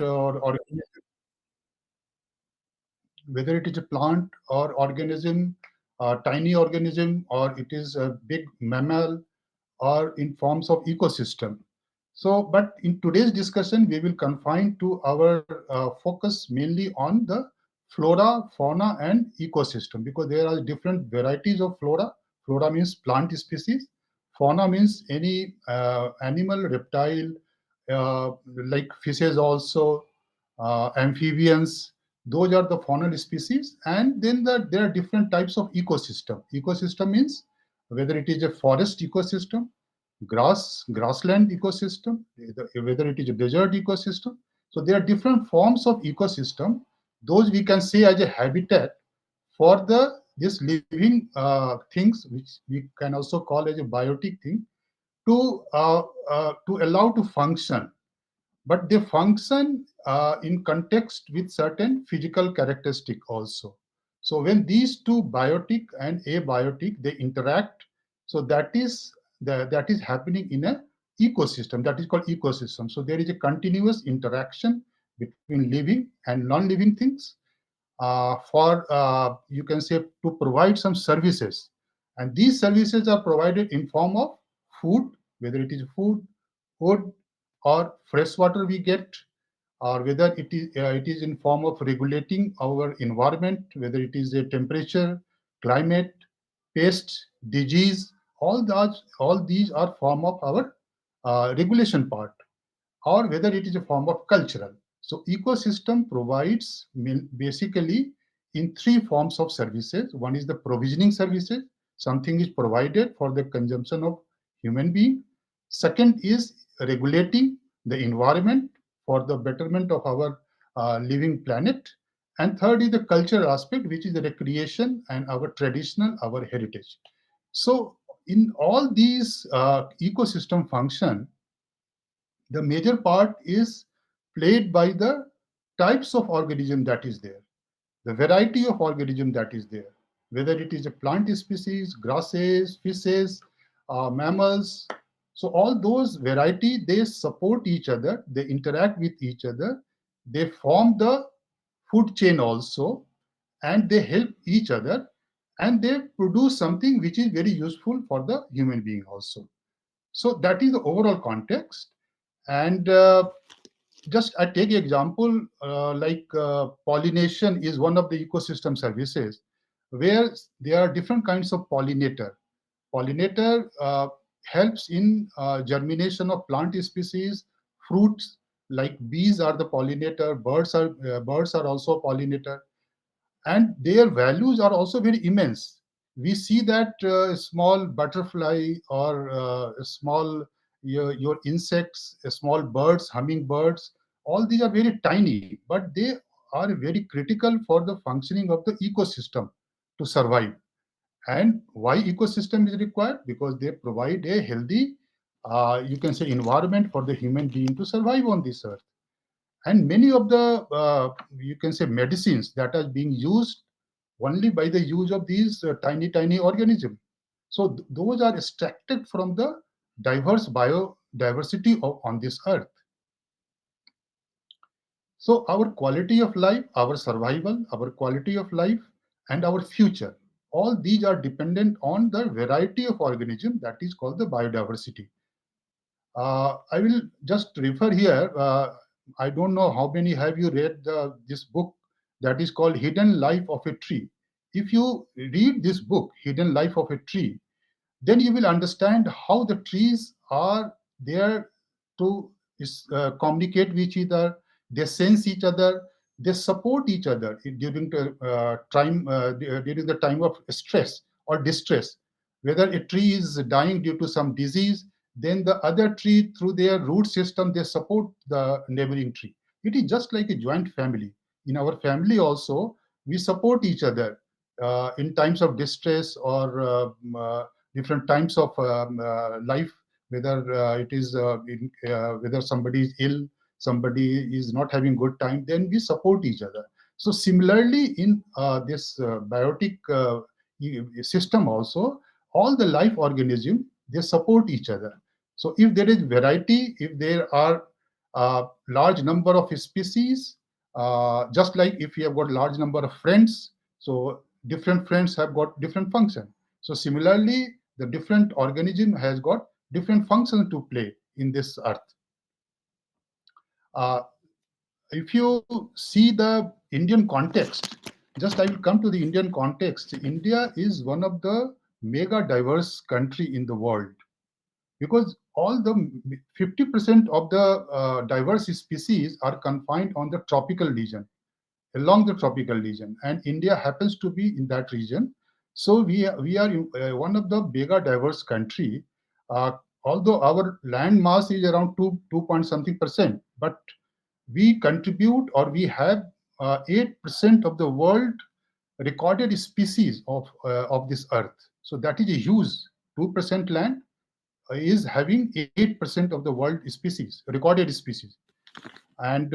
or whether it is a plant or organism, a tiny organism, or it is a big mammal, or in forms of ecosystem. So, but in today's discussion, we will confine to our focus mainly on the flora, fauna, and ecosystem, because there are different varieties of flora. Flora means plant species. Fauna means any animal, reptile, like fishes also, amphibians. Those are the faunal species. And then there are different types of ecosystem. Ecosystem means whether it is a forest ecosystem, grassland ecosystem, whether it is a desert ecosystem. So there are different forms of ecosystem. Those we can say as a habitat for the this living things, which we can also call as a biotic thing, to allow to function, but they function in context with certain physical characteristic also. So when these two, biotic and abiotic, they interact, so that is happening in a ecosystem, that is called ecosystem. So there is a continuous interaction between living and non-living things, for you can say to provide some services, and these services are provided in form of food, whether it is food, wood, or fresh water we get, or whether it is in form of regulating our environment, whether it is a temperature, climate, pest, disease. All these are form of our regulation part, or whether it is a form of cultural. So ecosystem provides basically in three forms of services. One is the provisioning services. Something is provided for the consumption of human being. Second is regulating the environment for the betterment of our living planet. And third is the cultural aspect, which is the recreation and our traditional, our heritage. So in all these ecosystem function, the major part is played by the types of organism that is there, the variety of organism that is there, whether it is a plant species, grasses, fishes, mammals. So all those variety, they support each other, they interact with each other, they form the food chain also, and they help each other, and they produce something which is very useful for the human being also. So that is the overall context. And just I take example, like pollination is one of the ecosystem services, where there are different kinds of pollinator. Pollinator helps in germination of plant species, fruits, like bees are the pollinator, birds are also pollinator, and their values are also very immense. We see that small butterfly, or small your insects, small birds, hummingbirds, all these are very tiny, but they are very critical for the functioning of the ecosystem to survive. And why ecosystem is required? Because they provide a healthy, you can say, environment for the human being to survive on this earth. And many of the you can say medicines that are being used only by the use of these tiny organisms. So those are extracted from the diverse biodiversity on this earth. So our quality of life, our survival, our quality of life, and our future, all these are dependent on the variety of organism that is called the biodiversity. I will just refer here. I don't know how many have you read this book that is called Hidden Life of a Tree. If you read this book, Hidden Life of a Tree, then you will understand how the trees are there to communicate with each other, they sense each other, they support each other during the time of stress or distress. Whether a tree is dying due to some disease, then the other tree, through their root system, they support the neighboring tree. It is just like a joint family. In our family also, we support each other in times of distress, or different times of life, whether whether somebody is ill, somebody is not having good time, then we support each other. So similarly, in this biotic system also, all the life organism, they support each other. So if there is variety, if there are large number of species, just like if you have got large number of friends, so different friends have got different function. So similarly, the different organism has got different functions to play in this earth. Uh, if you see the Indian context, just I will come to the Indian context. India is one of the mega diverse country in the world because all the 50% of the diverse species are confined on the tropical region, along the tropical region, and India happens to be in that region. So we are one of the mega diverse country. Uh, Although our land mass is around 2 point something percent, but we contribute or we have 8% of the world recorded species of this earth. So that is a huge 2% land is having 8% of the world species, recorded species. And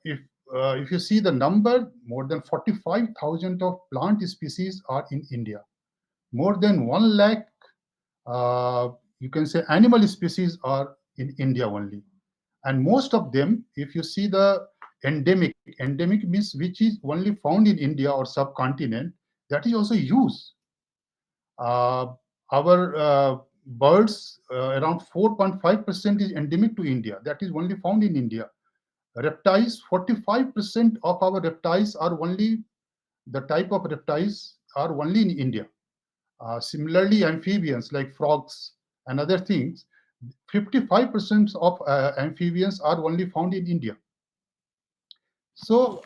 if you see the number, more than 45,000 of plant species are in India. More than 1 lakh, you can say, animal species are in India only. And most of them, if you see the endemic means which is only found in India or subcontinent, that is also used. Uh, our birds, around 4.5% is endemic to India. That is only found in India. Reptiles, 45% of our reptiles are only the type of reptiles are only in India. Similarly, amphibians like frogs and other things, 55% of amphibians are only found in India. So,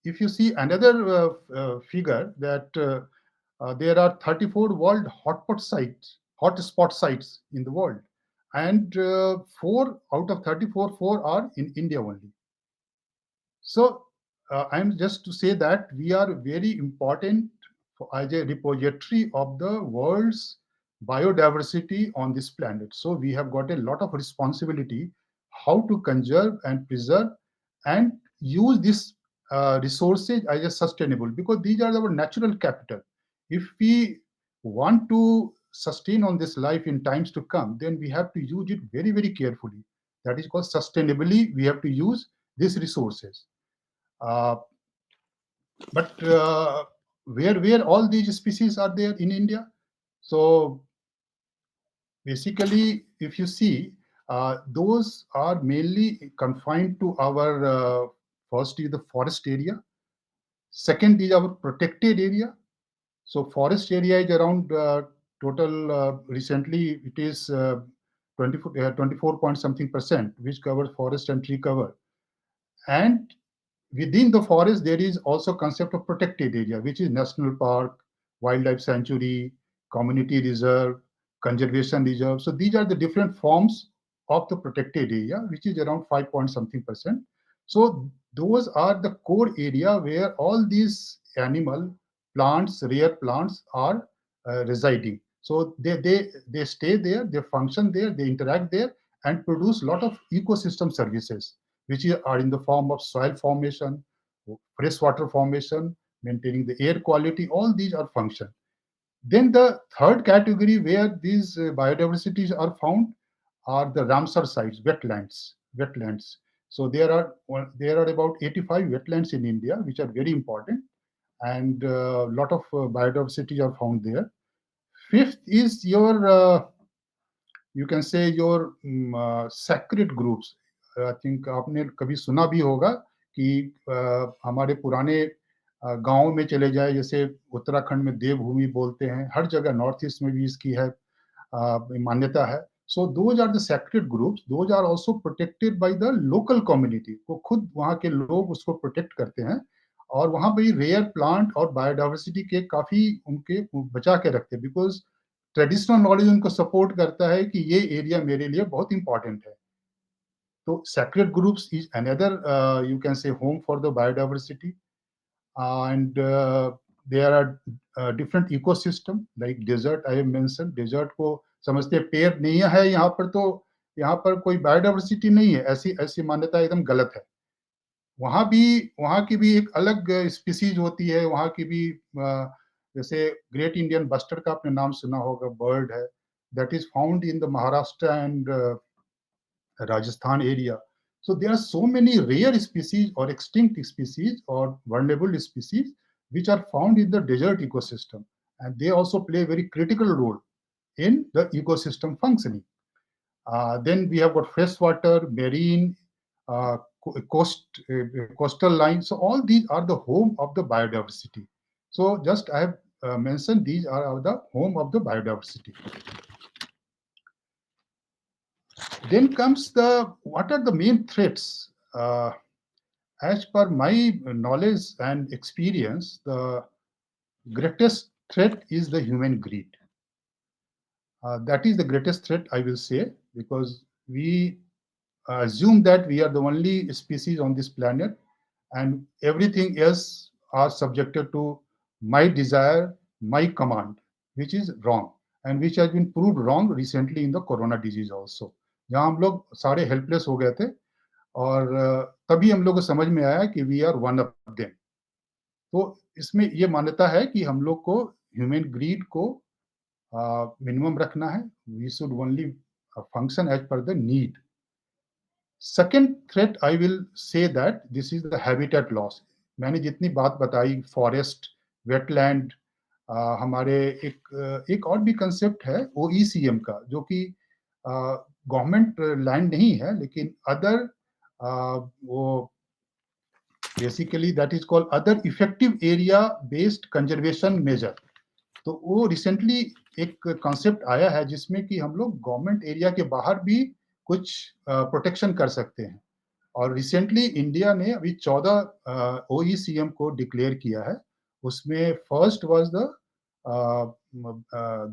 if you see another figure that there are 34 world hotspot sites in the world, and 4 out of 34, 4 are in India only. So, I'm just to say that we are very important as a repository of the world's biodiversity on this planet. So, we have got a lot of responsibility how to conserve and preserve and use this resources as a sustainable, because these are our natural capital. If we want to sustain on this life in times to come, then we have to use it very, very carefully. That is called sustainably. We have to use these resources. Uh, but where all these species are there in India? So basically, if you see, those are mainly confined to our first is the forest area, second is our protected area. So forest area is around total recently it is 24 point something percent, which covers forest and tree cover. And within the forest, there is also concept of protected area, which is national park, wildlife sanctuary, community reserve, conservation reserve. So these are the different forms of the protected area, which is around 5 point something percent. So those are the core area where all these animal, plants, rare plants are residing. So they stay there, they function there, they interact there, and produce a lot of ecosystem services, which are in the form of soil formation, freshwater formation, maintaining the air quality. All these are function. Then the third category where these biodiversities are found are the Ramsar sites, wetlands. Wetlands. So there are about 85 wetlands in India, which are very important, and a lot of biodiversity are found there. Fifth is your you can say your sacred groups. I think आपने कभी सुना भी होगा कि हमारे पुराने गांव में चले जाए, जैसे उत्तराखंड में देवभूमि बोलते हैं, हर जगह नॉर्थ ईस्ट में भी इसकी है मान्यता है. So those are the sacred groups, those are also protected by the local community. वो खुद वहाँ के लोग उसको प्रोटेक्ट करते हैं और वहाँ पे रेयर प्लांट और बायोडाइवर्सिटी के काफी उनके बचा के रखते हैं, बिकॉज ट्रेडिशनल नॉलेज उनको सपोर्ट करता है कि ये एरिया मेरे लिए बहुत इंपॉर्टेंट है. तो sacred groups is another you can say home for the biodiversity. And there are different ecosystem like desert. I have mentioned desert को समझते हैं पेड़ नहीं है यहाँ पर, तो यहाँ पर कोई बायोडाइवर्सिटी नहीं है, ऐसी ऐसी मान्यता एकदम गलत है. वहाँ भी वहाँ की भी एक अलग स्पीसीज होती है, वहाँ की भी जैसे ग्रेट इंडियन बस्टर्ड का आपने नाम सुना होगा, बर्ड है, that is found in the Maharashtra and Rajasthan area. So there are so many rare species or extinct species or vulnerable species which are found in the desert ecosystem, and they also play a very critical role in the ecosystem functioning. Then we have got freshwater, marine, coastal lines. So all these are the home of the biodiversity. So just I have mentioned these are the home of the biodiversity. Then comes the what are the main threats? As per my knowledge and experience, the greatest threat is the human greed. That is the greatest threat, I will say, because we assume that we are the only species on this planet and everything else are subjected to my desire, my command, which is wrong and which has been proved wrong recently in the corona disease also. जहाँ हम लोग सारे helpless हो गए थे और तभी हम लोग को समझ में आया कि we are one of them. तो इसमें ये मान्यता है कि हम लोग को ह्यूमन ग्रीड को मिनिमम रखना है। We should only function as per the need. Second threat I will say that this is the habitat loss. मैंने जितनी बात बताई फॉरेस्ट, वेटलैंड, हमारे एक और भी कंसेप्ट है ओईसीएम का, जो कि गवर्नमेंट लैंड नहीं है लेकिन अदर वो basically that is called other effective area based conservation measure. तो वो रिसेंटली एक कॉन्सेप्ट आया है जिसमें कि हम लोग गवर्नमेंट एरिया के बाहर भी कुछ प्रोटेक्शन कर सकते हैं। और रिसेंटली इंडिया ने अभी 14 ओईसीएम को डिक्लेयर किया है। उसमें first was the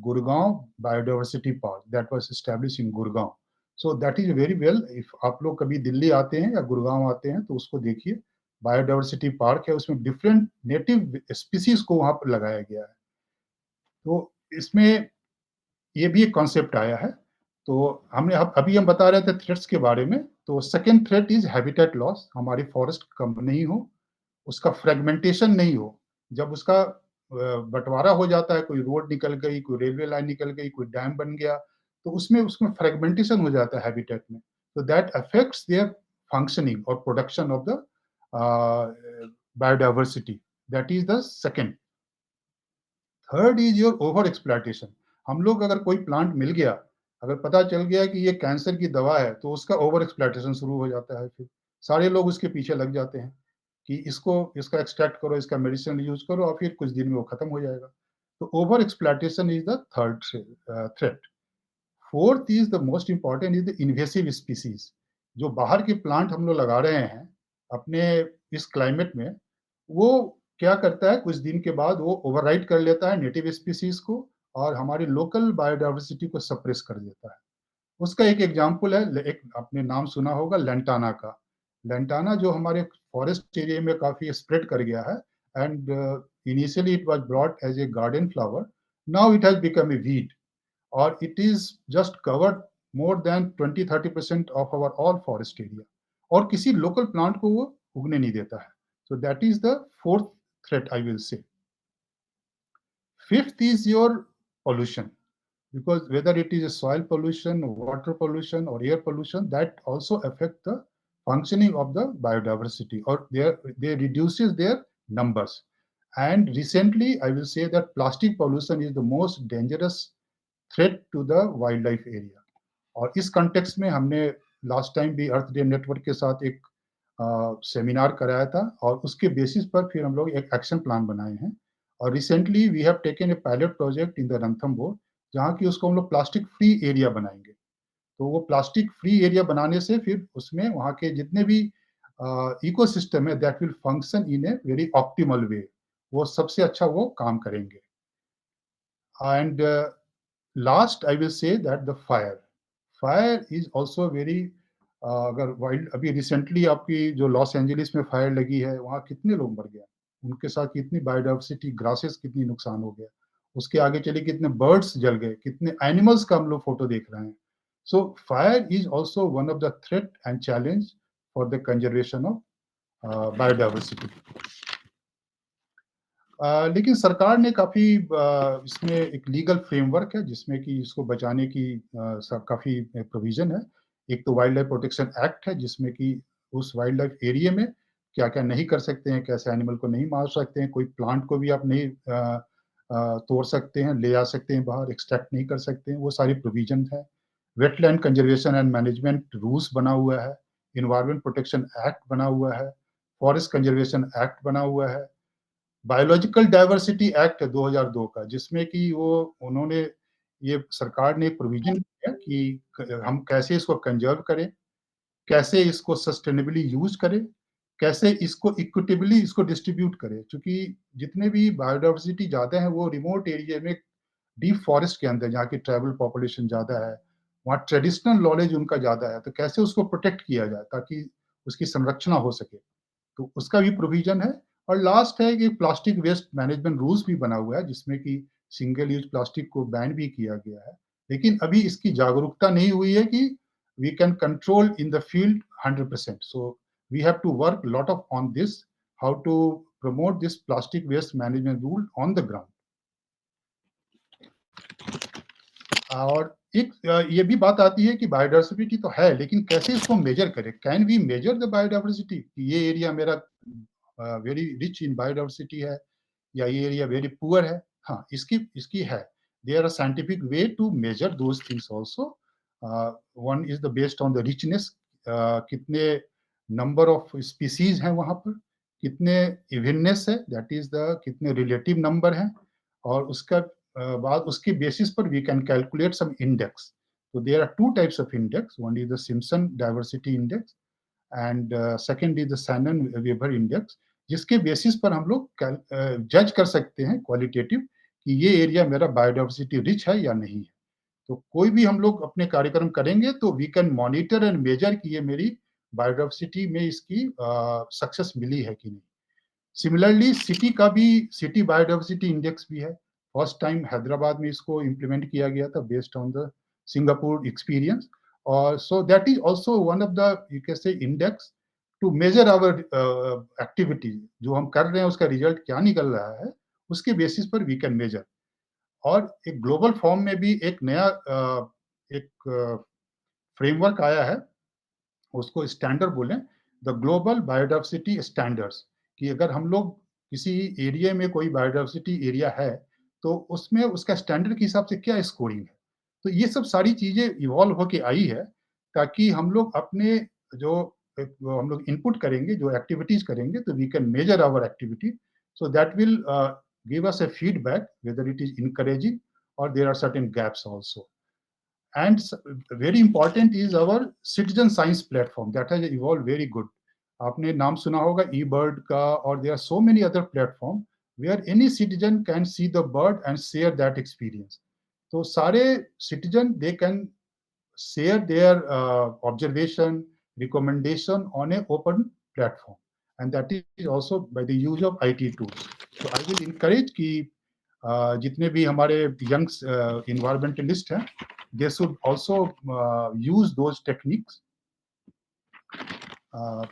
Gurgaon biodiversity park that was establish in Gurgaon. So that is very well. If आप लोग कभी दिल्ली आते हैं या गुड़गांव आते हैं तो उसको देखिए, बायोडाइवर्सिटी पार्क है, उसमें डिफरेंट नेटिव स्पीसीज को वहां पर लगाया गया है। तो इसमें ये भी एक कॉन्सेप्ट आया है। तो हमने अभी हम बता रहे थे थ्रेट्स के बारे में। तो second threat is habitat loss. हमारी फॉरेस्ट कम नहीं हो, उसका फ्रेगमेंटेशन नहीं हो। जब उसका बंटवारा हो जाता है, कोई रोड निकल गई, कोई रेलवे लाइन निकल गई, कोई डैम बन गया, तो उसमें उसमें फ्रेगमेंटेशन हो जाता है हैबिटेट में। तो दैट अफेक्ट्स देयर फंक्शनिंग और production of the biodiversity. That is the second. Third is your over exploitation. हम लोग अगर कोई प्लांट मिल गया, अगर पता चल गया कि ये कैंसर की दवा है, तो उसका ओवर एक्सप्लॉइटेशन शुरू हो जाता है। फिर सारे लोग उसके पीछे लग जाते हैं कि इसको इसका एक्सट्रैक्ट करो, इसका मेडिसिन यूज करो, और फिर कुछ दिन में वो खत्म हो जाएगा। तो over exploitation is the third threat. Fourth is the most important is the invasive species. जो बाहर के प्लांट हम लोग लगा रहे हैं अपने इस क्लाइमेट में, वो क्या करता है, कुछ दिन के बाद वो ओवरराइड कर लेता है नेटिव स्पीसीज को और हमारी लोकल बायोडाइवर्सिटी को सप्रेस कर देता है। उसका एक एग्जाम्पल है, एक आपने नाम सुना होगा लेंटाना का। लेंटाना जो हमारे फॉरेस्ट एरिया में काफी स्प्रेड कर गया है, and initially it was brought as a garden flower, now it has become a weed, or it is just covered more than 20-30% of our all forest area, और किसी local plant को वो उगने नहीं देता है। So that is the fourth threat, I will say. Fifth is your pollution, because whether it is a soil pollution, water pollution, or air pollution, that also affect the functioning of the biodiversity, or they reduces their numbers. And recently, I will say that plastic pollution is the most dangerous threat to the wildlife area. और इस context में हमने last time भी अर्थ day network के साथ एक seminar कराया था, और उसके बेसिस पर फिर हम लोग एक एक्शन प्लान बनाए हैं। और recently we have taken a pilot project in the Ranthambore, जहाँ की उसको हम लोग प्लास्टिक फ्री एरिया बनाएंगे। तो वो प्लास्टिक फ्री एरिया बनाने से फिर उसमें वहाँ के जितने भी इकोसिस्टम है that will function in a very optimal way, वो सबसे अच्छा वो काम करेंगे। And last I will say that the fire is also very, अगर वाइल्ड अभी रिसेंटली आपकी जो लॉस एंजलिस में फायर लगी है, वहाँ कितने लोग मर गए, उनके साथ कितनी बायोडाइवर्सिटी ग्रासेस कितनी नुकसान हो गया, उसके आगे चले कितने बर्ड्स जल गए, कितने एनिमल्स का हम लोग फोटो देख रहे हैं। So fire is also one of the threat and challenge for the conservation of biodiversity. लेकिन सरकार ने काफ़ी इसमें एक लीगल फ्रेमवर्क है जिसमें कि इसको बचाने की काफ़ी प्रोविज़न है। एक तो वाइल्ड लाइफ प्रोटेक्शन एक्ट है जिसमें कि उस वाइल्ड लाइफ एरिया में क्या क्या नहीं कर सकते हैं, कैसे एनिमल को नहीं मार सकते हैं, कोई प्लांट को भी आप नहीं तोड़ सकते हैं, ले आ सकते हैं बाहर, एक्सट्रैक्ट नहीं कर सकते हैं, वो सारी प्रोविजन है। Wetland conservation and management rules बना हुआ है, इन्वायरमेंट प्रोटेक्शन एक्ट बना हुआ है, फॉरेस्ट कंजर्वेशन एक्ट बना हुआ है, बायोलॉजिकल डाइवर्सिटी एक्ट है 2002 का, जिसमें कि वो उन्होंने ये सरकार ने प्रोविजन किया कि हम कैसे इसको कंजर्व करें, कैसे इसको सस्टेनेबली यूज करें, कैसे इसको इक्विटेबली इसको डिस्ट्रीब्यूट करें, क्योंकि जितने भी बायोडाइवर्सिटी ज्यादा है वो रिमोट एरिया में डीप फॉरेस्ट के अंदर जहाँ की ट्राइबल पॉपुलेशन ज़्यादा है, वहाँ ट्रेडिशनल नॉलेज उनका ज़्यादा है, तो कैसे उसको प्रोटेक्ट किया जाए ताकि उसकी संरक्षण हो सके, तो उसका भी प्रोविजन है। और लास्ट है कि प्लास्टिक वेस्ट मैनेजमेंट रूल्स भी बना हुआ है जिसमें कि सिंगल यूज प्लास्टिक को बैन भी किया गया है, लेकिन अभी इसकी जागरूकता नहीं हुई है कि we can control in the field 100%. So we have to work a lot of on this, how to promote this plastic waste management rule on the ground. और एक ये भी बात आती है कि बायोडाइवर्सिटी तो है लेकिन कैसे इसको मेजर करें, can we measure the biodiversity कि ये एरिया मेरा वेरी रिच इन बायोडाइवर्सिटी है या ये एरिया वेरी पुअर है। हाँ, इसकी इसकी है, there are scientific way to measure those things also. One is the based on the richness, कितने नंबर ऑफ स्पीसीज हैं वहां पर, कितने इवननेस है, दैट इज द कितने रिलेटिव नंबर हैं, और उसका बाद उसके बेसिस पर we can calculate some index. तो there are two types of index, one is the Simpson diversity index and second is the Shannon Weber index, जिसके बेसिस पर हम लोग जज कर सकते हैं क्वालिटेटिव कि ये एरिया मेरा बायोडाइवर्सिटी रिच है या नहीं है। तो कोई भी हम लोग अपने कार्यक्रम करेंगे तो we can monitor and measure कि ये मेरी बायोडाइवर्सिटी में इसकी सक्सेस मिली है कि नहीं। सिमिलरली सिटी का भी सिटी बायोडाइवर्सिटी इंडेक्स भी है, फर्स्ट टाइम हैदराबाद में इसको इम्प्लीमेंट किया गया था based on the Singapore experience, और so that is also one of the you can say index to measure our activity, जो हम कर रहे हैं उसका रिजल्ट क्या निकल रहा है, उसके बेसिस पर वी कैन मेजर। और एक ग्लोबल फॉर्म में भी एक नया एक फ्रेमवर्क आया है, उसको स्टैंडर्ड बोलें, द ग्लोबल बायोडाइवर्सिटी स्टैंडर्ड्स, कि अगर हम लोग किसी एरिया में कोई बायोडाइवर्सिटी एरिया है तो उसमें उसका स्टैंडर्ड के हिसाब से क्या स्कोरिंग है। तो ये सब सारी चीजें इवॉल्व होके आई है ताकि हम लोग अपने जो हम लोग इनपुट करेंगे, जो एक्टिविटीज करेंगे, तो we can measure our activity, so that will give us a feedback whether it is encouraging or there are certain gaps also. And very important is our citizen science platform that has evolved very good. आपने नाम सुना होगा eBird का, और there are so many other platform where any citizen can see the bird and share that experience. तो सारे citizen they can share their observation, recommendation on a open platform, and that is also by the use of IT tools. So I will encourage कि जितने भी हमारे young environmentalist हैं, they should also use those techniques. Uh,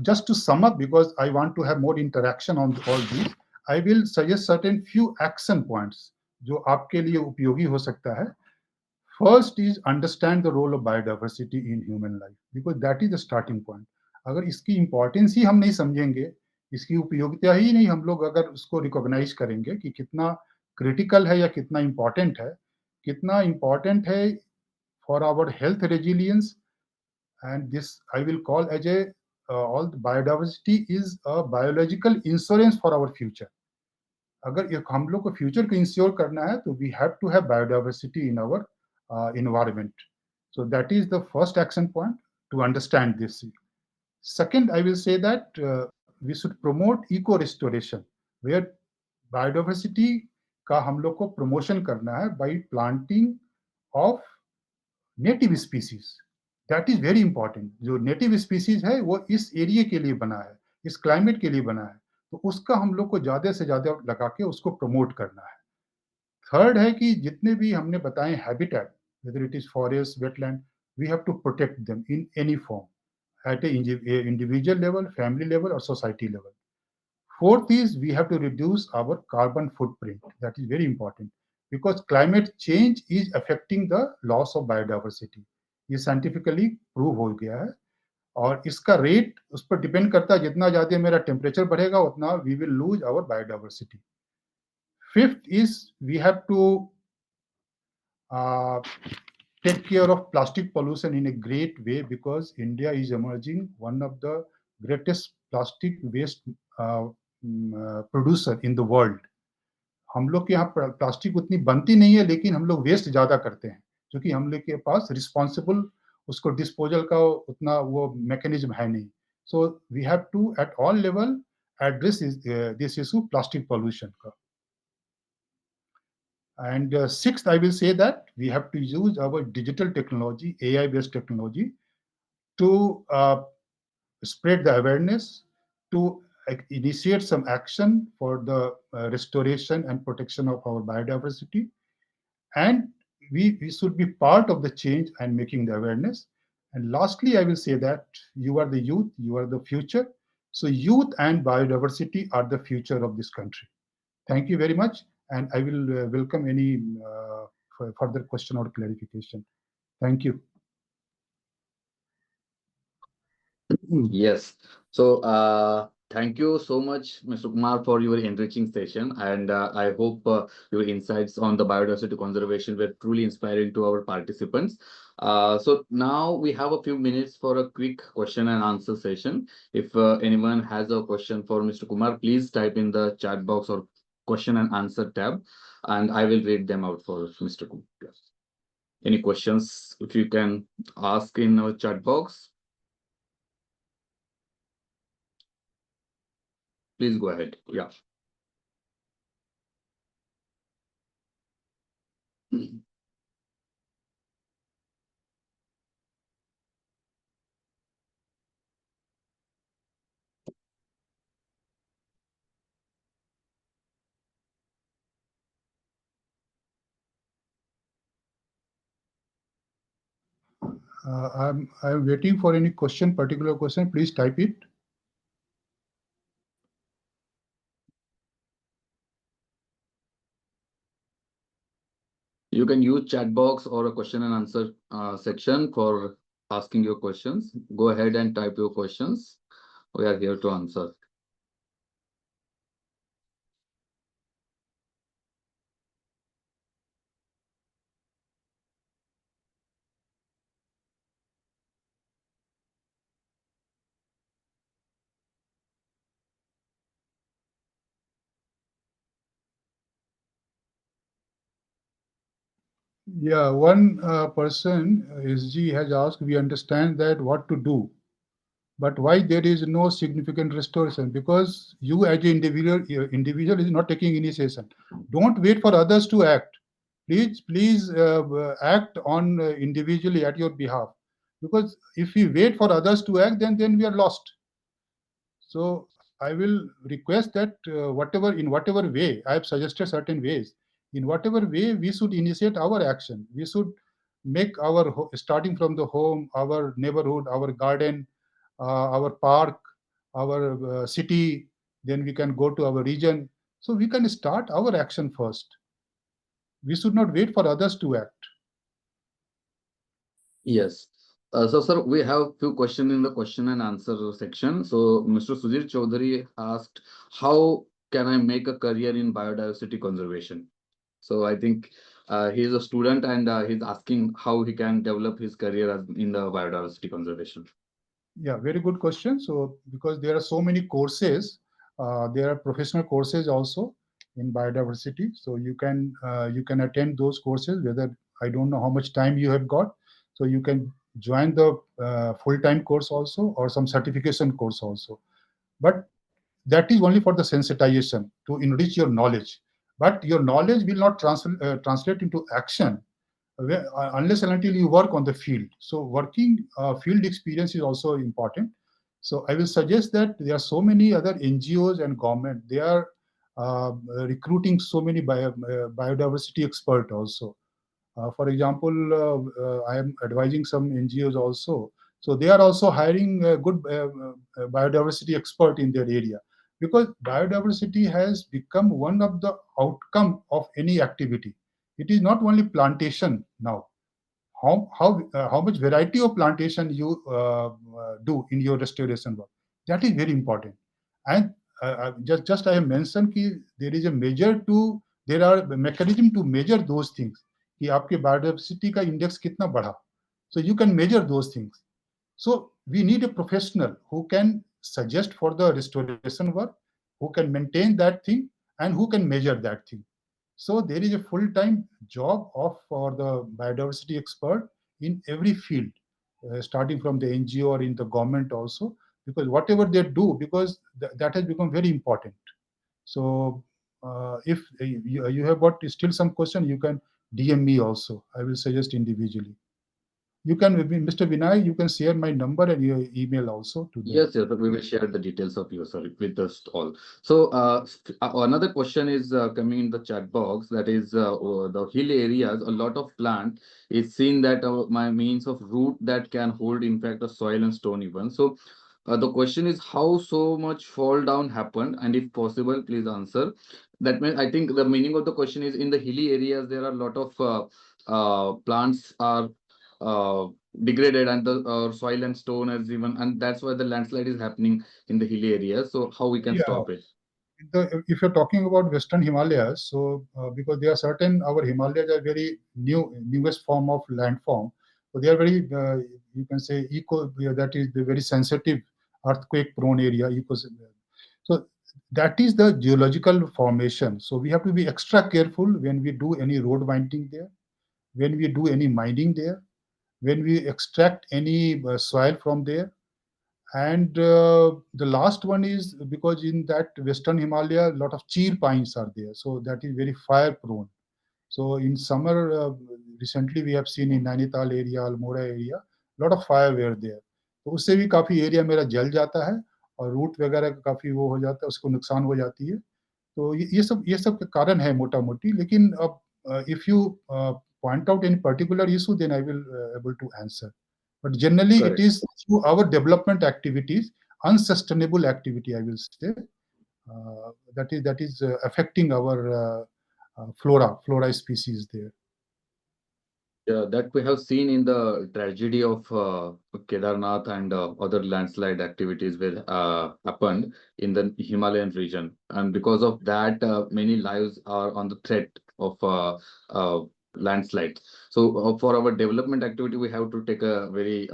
just to sum up, because I want to have more interaction on all these, I will suggest certain few action points जो आपके लिए उपयोगी हो सकता है। First is understand the role of biodiversity in human life, because that is the starting point. अगर इसकी importance ही हम नहीं समझेंगे, इसकी उपयोगिता ही नहीं हम लोग अगर उसको रिकॉग्नाइज करेंगे कि कितना क्रिटिकल है या कितना इम्पोर्टेंट है for our health resilience, and this I will call as a all biodiversity is a biological insurance for our future. अगर हम लोग को फ्यूचर को इंश्योर करना है तो we have to have biodiversity in our environment. So that is the first action point to understand this. Second, I will say that we should promote eco restoration, where biodiversity का हम लोग को promotion करना है by planting of native species. That is very important. जो native species है वो इस एरिया के लिए बना है, इस क्लाइमेट के लिए बना है, तो उसका हम लोग को ज्यादा से ज्यादा लगा के उसको प्रमोट करना है। थर्ड है कि जितने भी हमने बताए habitat, whether it is forest, wetland, we have to protect them in any form at a individual level, family level, or society level. Fourth is we have to reduce our carbon footprint. That is very important because climate change is affecting the loss of biodiversity. ये scientifically prove हो गया है। और इसका rate उस पर depend करता है, जितना ज्यादा मेरा टेम्परेचर बढ़ेगा उतना we will lose our biodiversity. Fifth is we have to take care of plastic pollution in a great way, because India is emerging one of the greatest plastic waste producer in the world. हम लोग के यहाँ plastic उतनी बनती नहीं है, लेकिन हम लोग वेस्ट ज्यादा करते हैं, क्योंकि हम लोग के पास रिस्पॉन्सिबल उसको डिस्पोजल का उतना वो मैकेनिज्म है नहीं। So we have to at all level address this issue plastic pollution का। And sixth, I will say that we have to use our digital technology, AI-based technology, to spread the awareness, to initiate some action for the restoration and protection of our biodiversity. And we should be part of the change and making the awareness. And lastly, I will say that you are the youth, you are the future. So youth and biodiversity are the future of this country. Thank you very much, and I will welcome any further question or clarification. Thank you. Yes. So, thank you so much, Mr. Kumar, for your enriching session. And I hope your insights on the biodiversity conservation were truly inspiring to our participants. So now we have a few minutes for a quick question and answer session. If anyone has a question for Mr. Kumar, please type in the chat box or question and answer tab, and I will read them out for Mr. Kumar. Any questions, if you can ask in our chat box, please go ahead. Yeah. I'm waiting for any question, particular question. Please type it. You can use chat box or a question and answer section for asking your questions. Go ahead and type your questions. We are here to answer. Yeah, one person, SG, has asked, we understand that what to do, but why there is no significant restoration? Because you as an individual is not taking initiation. Don't wait for others to act. Please act on individually at your behalf. Because if we wait for others to act, then we are lost. So I will request that whatever way I have suggested certain ways, in whatever way we should initiate our action. We should make our starting from the home, our neighborhood, our garden, our park, our city. Then we can go to our region. So we can start our action first. We should not wait for others to act. Yes. So, sir, we have few questions in the question and answer section. So, Mr. Sujit Chaudhary asked, how can I make a career in biodiversity conservation? So, I think he is a student and he's asking how he can develop his career in the biodiversity conservation. Yeah, very good question. So, because there are so many courses, there are professional courses also in biodiversity. So you can attend those courses. Whether I don't know how much time you have got, so you can join the full-time course also or some certification course also. But that is only for the sensitization to enrich your knowledge. But your knowledge will not translate into action unless and until you work on the field. So working field experience is also important. So I will suggest that there are so many other NGOs and government. They are recruiting so many biodiversity expert also. For example, I am advising some NGOs also. So they are also hiring a good biodiversity expert in their area, because biodiversity has become one of the outcome of any activity. It is not only plantation now. how much variety of plantation you do in your restoration work. That is very important. And just I have mentioned कि there is a measure to there are mechanism to measure those things कि आपके biodiversity का index कितना बढ़ा. So you can measure those things. So we need a professional who can suggest for the restoration work, who can maintain that thing, and who can measure that thing. So there is a full-time job of for the biodiversity expert in every field, starting from the NGO or in the government also, because whatever they do, because that has become very important. So if you have got still some question, you can DM me also. I will suggest individually. You can, Mr. Vinay, you can share my number and your email also to them. Yes, yes, we will share the details of you, sorry, with us all. So, another question is coming in the chat box. That is, the hill areas. A lot of plant is seen that my means of root that can hold, in fact, the soil and stone even. So, the question is how so much fall down happened, and if possible, please answer. That means I think the meaning of the question is in the hilly areas there are a lot of plants are uh, degraded and the soil and stone is even and that's why the landslide is happening in the hilly areas. So how we can Yeah, stop it? if you're talking about Western Himalayas, so because there are certain our Himalayas are very newest form of landform, so they are very you can say that is the very sensitive earthquake prone area ecosystem. So that is the geological formation. So we have to be extra careful when we do any road winding there, when we do any mining there, when we extract any soil from there. And the last one is because in that Western Himalaya, a lot of cheer pines are there. So that is very fire prone. So in summer, recently we have seen in Nainital area, Almora area, lot of fire were there. तो उससे भी काफी area मेरा जल जाता है और root वगैरह का काफी वो हो जाता है, उसको नुकसान हो जाती है. तो ये सब के कारण है मोटा मोटी. लेकिन अब if you point out any particular issue, then I will able to answer. But generally, it Correct. is through our development activities, unsustainable activity, I will say, that is affecting our flora species there. Yeah, that we have seen in the tragedy of Kedarnath and other landslide activities were happened in the Himalayan region, and because of that, many lives are on the threat of landslide. So, for our development activity, we have to take a very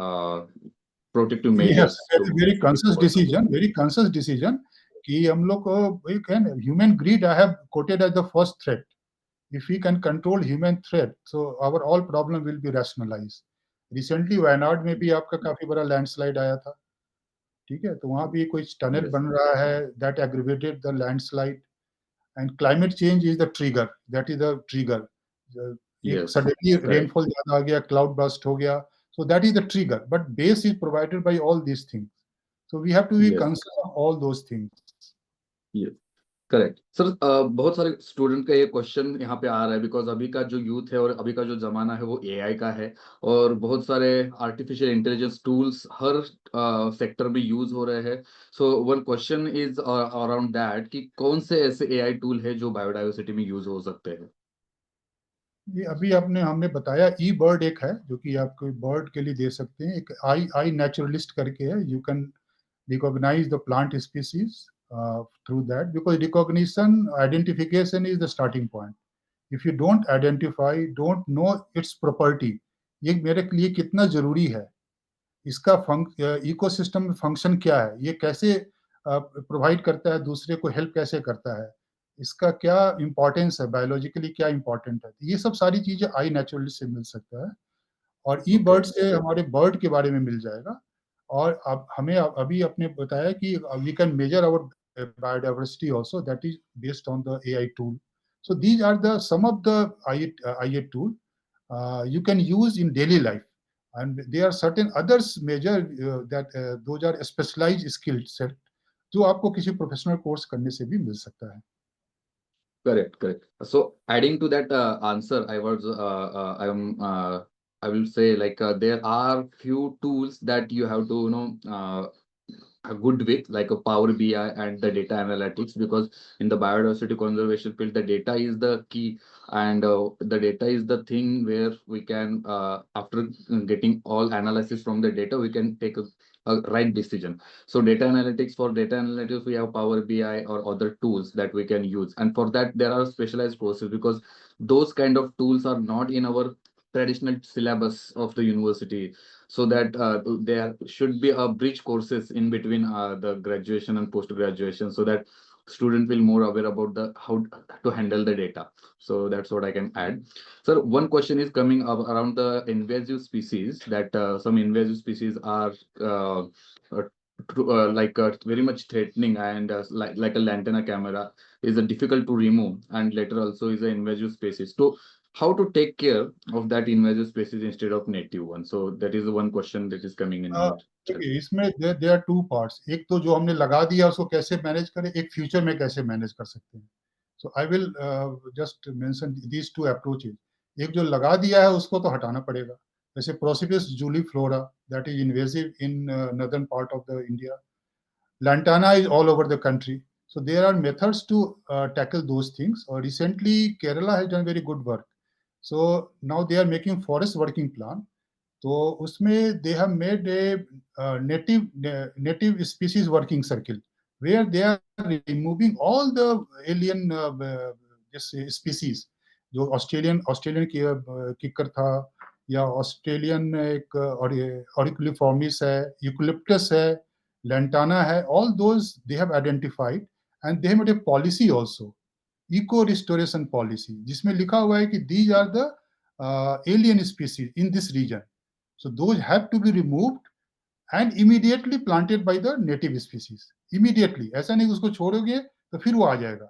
protective Yes, measures very, to very conscious overcome. decision, very conscious decision. कि हम लोग को we can human greed I have quoted as the first threat. If we can control human threat, so our all problem will be rationalized. Recently Wayanad में भी आपका काफी बड़ा landslide आया था. ठीक है, तो वहां भी कुछ टनल Yes, बन रहा है, that aggravated the landslide. And climate change is the trigger, that is the trigger. एक yes, suddenly correct. rainfall ज्यादा आ गया, cloud burst हो गया, so that is the trigger, but base is provided by all these things. So we have to be Yes, conscious of all those things. yes. Correct sir. बहुत सारे student का ये question यहाँ पे आ रहा है बिकॉज अभी का जो यूथ है और अभी का जो जमाना है वो एआई का है और बहुत सारे आर्टिफिशियल इंटेलिजेंस टूल्स हर सेक्टर में यूज हो रहे हैं। So one question is around that कि कौन से ऐसे एआई टूल है जो बायोडाइवर्सिटी में यूज हो सकते हैं? ये अभी आपने हमने बताया ई बर्ड एक है जो कि आपको बर्ड के लिए दे सकते हैं. एक आई आई नेचुरलिस्ट करके है. You can recognize the plant species through that, because recognition identification is the starting point. If you don't identify, don't know its property, ये मेरे लिए कितना जरूरी है, इसका इकोसिस्टम में फंक्शन क्या है, ये कैसे प्रोवाइड करता है, दूसरे को हेल्प कैसे करता है, इसका क्या इंपॉर्टेंस है, बायोलॉजिकली क्या इंपॉर्टेंट है, ये सब सारी चीजें आई नेचुरली से मिल सकता है. और ई ओके, बर्ड से हमारे बर्ड के बारे में मिल जाएगा. और अब हमें अभी आपने बताया कि we can measure our biodiversity also, that is based on the AI tool. So these are the some of the IA tool you can use in daily life, and there are certain others measure that those are specialized skill set जो आपको किसी professional course करने से भी मिल सकता है. correct, correct. So adding to that answer, I will say like there are few tools that you have to a good with, like a Power BI and the data analytics, because in the biodiversity conservation field, the data is the key, and the data is the thing where we can, after getting all analysis from the data, we can take a right decision. So data analytics, for data analytics, we have Power BI or other tools that we can use, and for that there are specialized courses, because those kind of tools are not in our traditional syllabus of the university. So that there should be a bridge courses in between the graduation and post graduation, so that student will more aware about the how to handle the data. So that's what I can add. So one question is coming up around the invasive species, that some invasive species are uh, like very much threatening, and like a lantana camera is difficult to remove, and later also is an invasive species. So how to take care of that invasive species instead of native one? So that is the one question that is coming in our chat. देखिए इसमें there are two parts, एक तो जो हमने लगा दिया उसको कैसे मैनेज करें, एक फ्यूचर में कैसे मैनेज कर सकते हैं. So I will just mention these two approaches. एक जो लगा दिया है उसको तो हटाना पड़ेगा, जैसे prosopis juliflora, that is invasive in northern part of the India. Lantana is all over the country. So there are methods to tackle those things. Recently, Kerala has done very good work. So now they are making forest working plan. तो उसमें they have made a native species working circle where they are removing all the alien this species. जो Australian kicker था, या Australian एक ऑरिकुलिफॉर्मिस है, eucalyptus है, lantana है, all those they have identified, and they have made a policy also, eco restoration policy, जिसमें लिखा हुआ है कि these are the alien species in this region. So those have to be removed and immediately planted by the native species. Immediately, ऐसा नहीं उसको छोड़ोगे तो फिर वो आ जाएगा.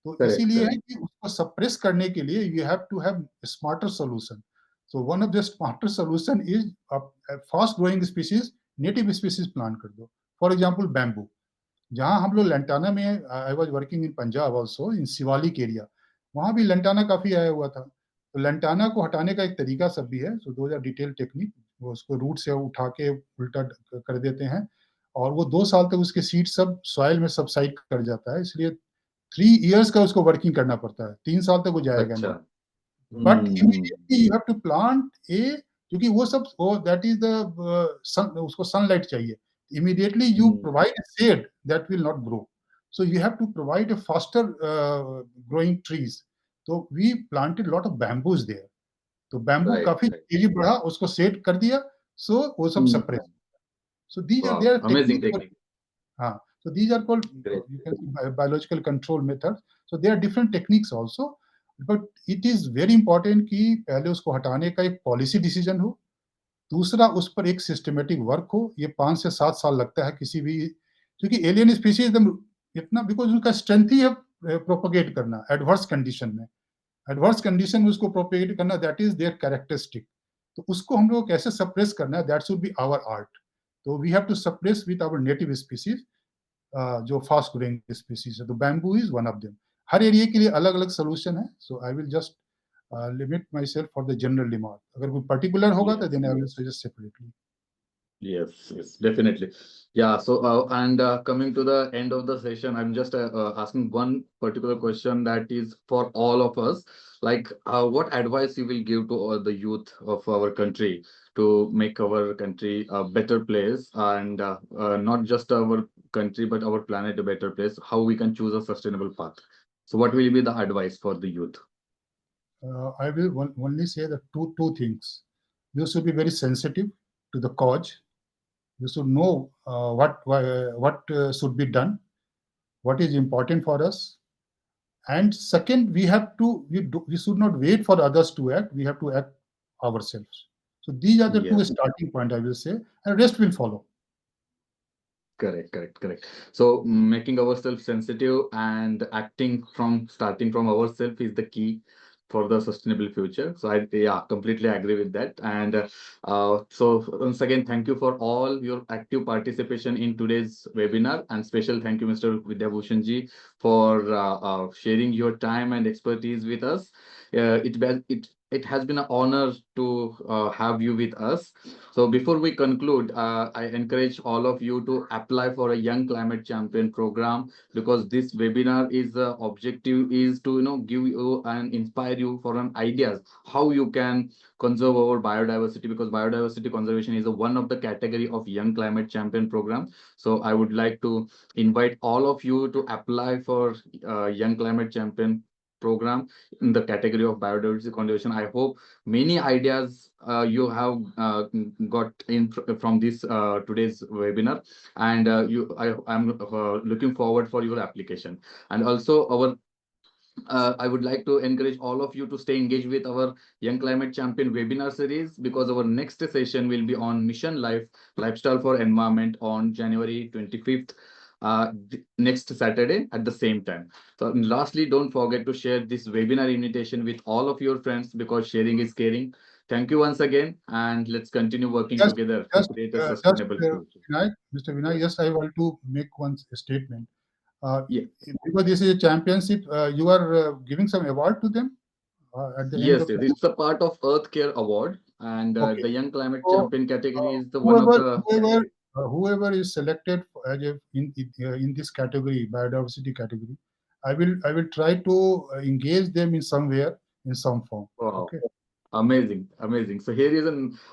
तो Correct, इसीलिए है correct. कि उसको सप्रेस करने के लिए you have to have a smarter solution. So one of the smarter solution is a fast growing species, native species plant कर दो. For example, bamboo. जहाँ हम लोग लैंटाना में, I was working in Punjab also in Shivalik area, वहाँ भी lantana काफी आया हुआ था. तो लैंटाना को हटाने का एक तरीका सब भी है. सो दो आर डिटेल टेक्निक. वो उसको रूट से उठा के उल्टा कर देते हैं, और वो 2 साल तक उसके सीड सब सॉइल में सबसाइड कर जाता है. इसलिए 3 इयर्स का उसको वर्किंग करना पड़ता है, 3 साल तक वो जाएगा अच्छा. नहीं. But hmm. Immediately you have to plant a, क्योंकि वो सब वो दैट इज द सन, उसको सनलाइट चाहिए. Immediately you hmm. provide a shade that will not grow. So you have to provide a faster growing trees. So we planted a lot of bamboos there. तो bamboo Right, काफी right. तेजी बढ़ा, उसको set कर दिया. सो वो सब Hmm. Separate. So these are Wow, there amazing technique. technique. हाँ, so these are called Great. you can see biological control methods. So there are different techniques also, but it is very important कि पहले उसको हटाने का एक policy decision हो, दूसरा उस पर एक सिस्टमेटिक वर्क हो. ये 5 से 7 साल लगता है किसी भी, क्योंकि एलियन स्पीशीज एकदम इतना, बिकॉज उनका स्ट्रेंथ ही है प्रोपोगेट करना एडवर्स कंडीशन में. एडवर्स कंडीशन में उसको प्रोपोगेट करना, दैट इज देयर कैरेक्टरिस्टिक. तो उसको हम लोग कैसे सप्रेस करना है, that should be our art. तो we have to suppress with our native species, जो फास्ट ग्रोइंग स्पीसीज है. तो bamboo is one of them. हर एरिया के लिए अलग अलग सोल्यूशन है. So I will just limit myself for the general remark. अगर कोई particular होगा तो Yes, then I will yes. suggest separately. Yes, yes, definitely. Yeah, so and coming to the end of the session, I'm just asking one particular question that is for all of us. Like, what advice you will give to all the youth of our country to make our country a better place, and not just our country but our planet a better place? How we can choose a sustainable path? So, what will be the advice for the youth? I will only say the two things. You should be very sensitive to the cause. You should know what should be done, what is important for us. And second, we should not wait for others to act. We have to act ourselves. So these are the two Yes. starting point, I will say, and rest will follow. Correct, correct, correct. So making ourselves sensitive and acting from starting from ourselves is the key for the sustainable future. So I, yeah, completely agree with that. And so once again, thank you for all your active participation in today's webinar, and special thank you, Mr. Vidya Bhushan ji, for sharing your time and expertise with us. It it has been an honor to have you with us. So before we conclude, I encourage all of you to apply for a Young Climate Champion program, because this webinar is objective is to give you and inspire you for an ideas how you can conserve our biodiversity, because biodiversity conservation is one of the category of Young Climate Champion program. So I would like to invite all of you to apply for Young Climate Champion program in the category of biodiversity conservation. I hope many ideas you have got in from this today's webinar, and I'm looking forward for your application. And also our I would like to encourage all of you to stay engaged with our Young Climate Champion webinar series, because our next session will be on Mission Life Lifestyle for Environment on January 25th, next Saturday at the same time. So, lastly, don't forget to share this webinar invitation with all of your friends, because sharing is caring. Thank you once again, and let's continue working Just, together to just, create a just, sustainable future. Vinay, Mr. Vinay, Yes. yes, I want to make one statement. Uh, Yeah. because this is a championship, you are giving some award to them at the end Yes, of yes, the. it's a part of Earth Care Award, and Okay. the Young Climate So Champion category is the one of whoever the whoever category. whoever is selected as a, in this category, biodiversity category, I will try to engage them in somewhere in some form. Wow. Okay. Amazing, amazing. So here is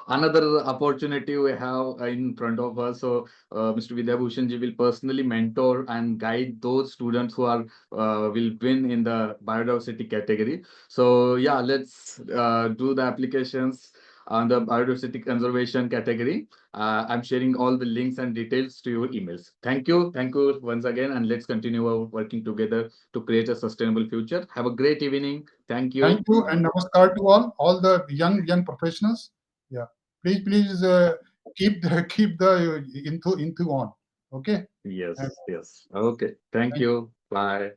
another opportunity we have in front of us. So Mr. Vidya Bhushan ji will personally mentor and guide those students who are will win in the biodiversity category. So yeah, let's do the applications on the biodiversity conservation category. I'm sharing all the links and details to your emails. Thank you once again, and let's continue our working together to create a sustainable future. Have a great evening. Thank Thank you. you and namaskar to all the young professionals. Yeah. Please keep the into on. Okay. And Yes, yes. Okay. Thank thank you. Bye.